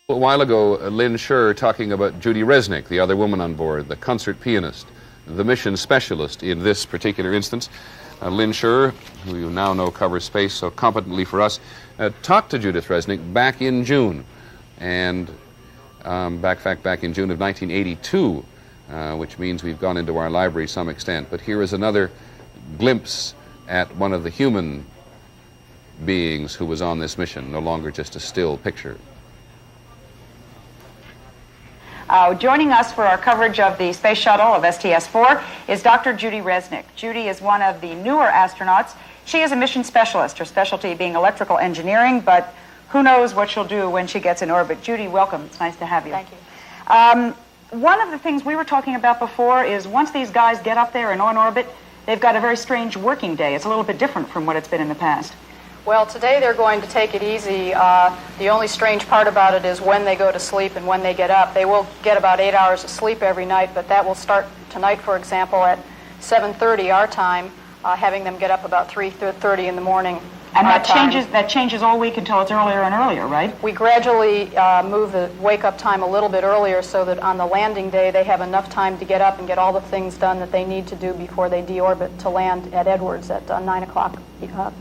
A while ago, Lynn Sherr talking about Judy Resnik, the other woman on board, the concert pianist, the mission specialist in this particular instance. Lynn Sherr, who you now know covers space so competently for us, talked to Judith Resnik back in June, and back in June of 1982, which means we've gone into our library some extent. But here is another glimpse at one of the human beings who was on this mission, no longer just a still picture. Joining us for our coverage of the space shuttle of STS-4 is Dr. Judy Resnik. Judy is one of the newer astronauts. She is a mission specialist, her specialty being electrical engineering, but who knows what she'll do when she gets in orbit. Judy, welcome. It's nice to have you. Thank you. One of the things we were talking about before is once these guys get up there and on orbit, they've got a very strange working day. It's a little bit different from what it's been in the past. Well, today they're going to take it easy. The only strange part about it is when they go to sleep and when they get up. They will get about 8 hours of sleep every night, but that will start tonight, for example, at 7:30 our time, having them get up about 3:30 in the morning. And that changes all week until it's earlier and earlier, right? We gradually move the wake-up time a little bit earlier so that on the landing day they have enough time to get up and get all the things done that they need to do before they deorbit to land at Edwards at 9 o'clock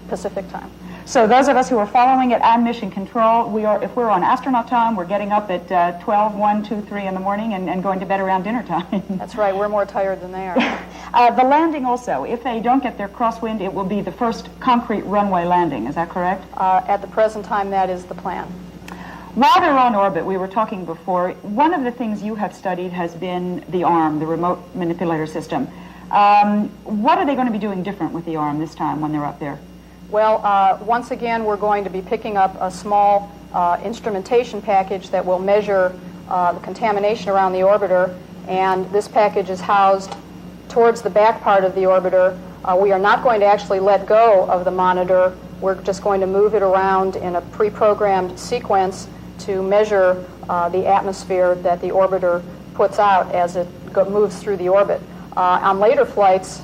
Pacific time. So those of us who are following it on mission control, if we're on astronaut time, we're getting up at 12, 1, 2, 3 in the morning and going to bed around dinner time. That's right. We're more tired than they are. The landing also, if they don't get their crosswind, it will be the first concrete runway landing. Is that correct? At the present time, that is the plan. While they're on orbit, we were talking before, one of the things you have studied has been the ARM, the remote manipulator system. What are they going to be doing different with the ARM this time when they're up there? Well, once again, we're going to be picking up a small instrumentation package that will measure the contamination around the orbiter, and this package is housed towards the back part of the orbiter. We are not going to actually let go of the monitor. We're just going to move it around in a pre-programmed sequence to measure the atmosphere that the orbiter puts out as it moves through the orbit. On later flights,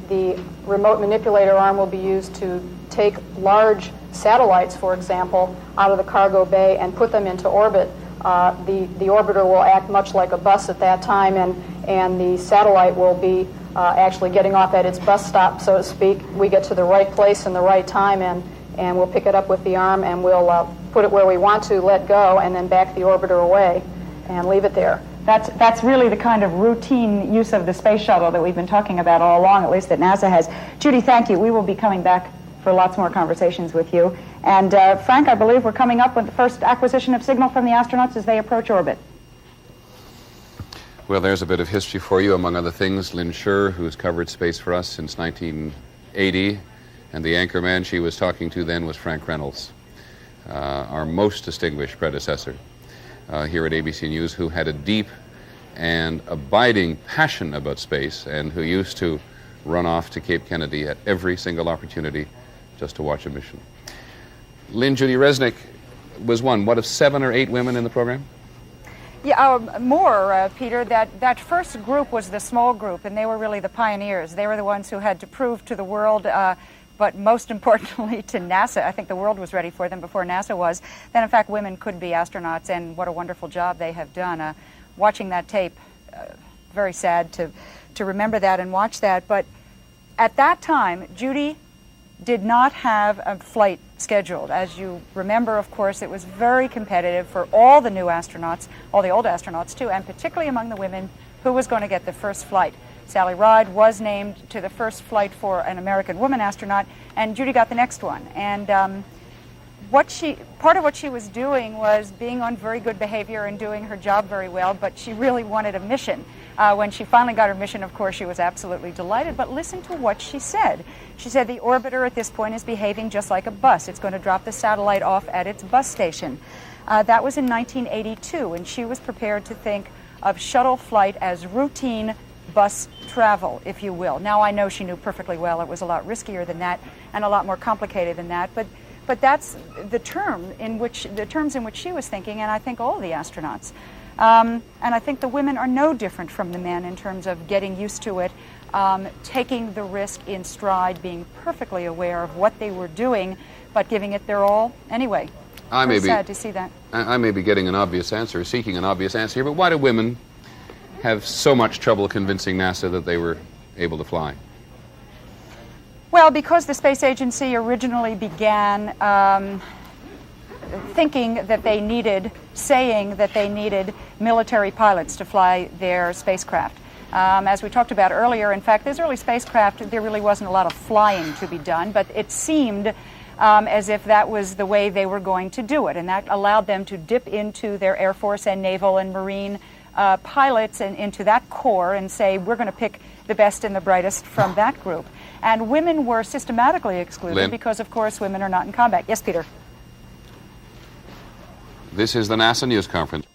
the remote manipulator arm will be used to take large satellites, for example, out of the cargo bay and put them into orbit. The orbiter will act much like a bus at that time, and the satellite will be actually getting off at its bus stop, so to speak. We get to the right place in the right time, and we'll pick it up with the arm, and we'll put it where we want to, let go, and then back the orbiter away and leave it there. That's really the kind of routine use of the space shuttle that we've been talking about all along, at least that NASA has. Judy, thank you. We will be coming back for lots more conversations with you. And Frank, I believe we're coming up with the first acquisition of signal from the astronauts as they approach orbit. Well, there's a bit of history for you, among other things. Lynn Sherr, who's covered space for us since 1980, and the anchorman she was talking to then was Frank Reynolds, our most distinguished predecessor here at ABC News, who had a deep and abiding passion about space and who used to run off to Cape Kennedy at every single opportunity just to watch a mission. Lynn, Judy Resnik was one of 7 or 8 women in the program? Yeah, more, Peter. That first group was the small group, and they were really the pioneers. They were the ones who had to prove to the world, but most importantly to NASA. I think the world was ready for them before NASA was. Then, in fact, women could be astronauts, and what a wonderful job they have done. Watching that tape, very sad to remember that and watch that. But at that time, Judy did not have a flight scheduled. As you remember, of course, it was very competitive for all the new astronauts, all the old astronauts too, and particularly among the women, who was going to get the first flight. Sally Ride was named to the first flight for an American woman astronaut, and Judy got the next one. And part of what she was doing was being on very good behavior and doing her job very well, but she really wanted a mission. When she finally got her mission, of course, she was absolutely delighted, but listen to what she said. She said the orbiter at this point is behaving just like a bus. It's going to drop the satellite off at its bus station. That was in 1982, and she was prepared to think of shuttle flight as routine bus travel, if you will. Now, I know she knew perfectly well it was a lot riskier than that and a lot more complicated than that, but that's the terms in which she was thinking, and I think all of the astronauts. And I think the women are no different from the men in terms of getting used to it, taking the risk in stride, being perfectly aware of what they were doing, but giving it their all anyway. Very sad to see that. I may be getting an obvious answer, seeking an obvious answer here, but why do women have so much trouble convincing NASA that they were able to fly? Well, because the space agency originally began saying that they needed military pilots to fly their spacecraft. As we talked about earlier, in fact, these early spacecraft, there really wasn't a lot of flying to be done, but it seemed as if that was the way they were going to do it, and that allowed them to dip into their Air Force and Naval and Marine pilots and into that corps and say, we're going to pick the best and the brightest from that group. And women were systematically excluded Lynn? because, of course, women are not in combat. Yes, Peter? This is the NASA News Conference.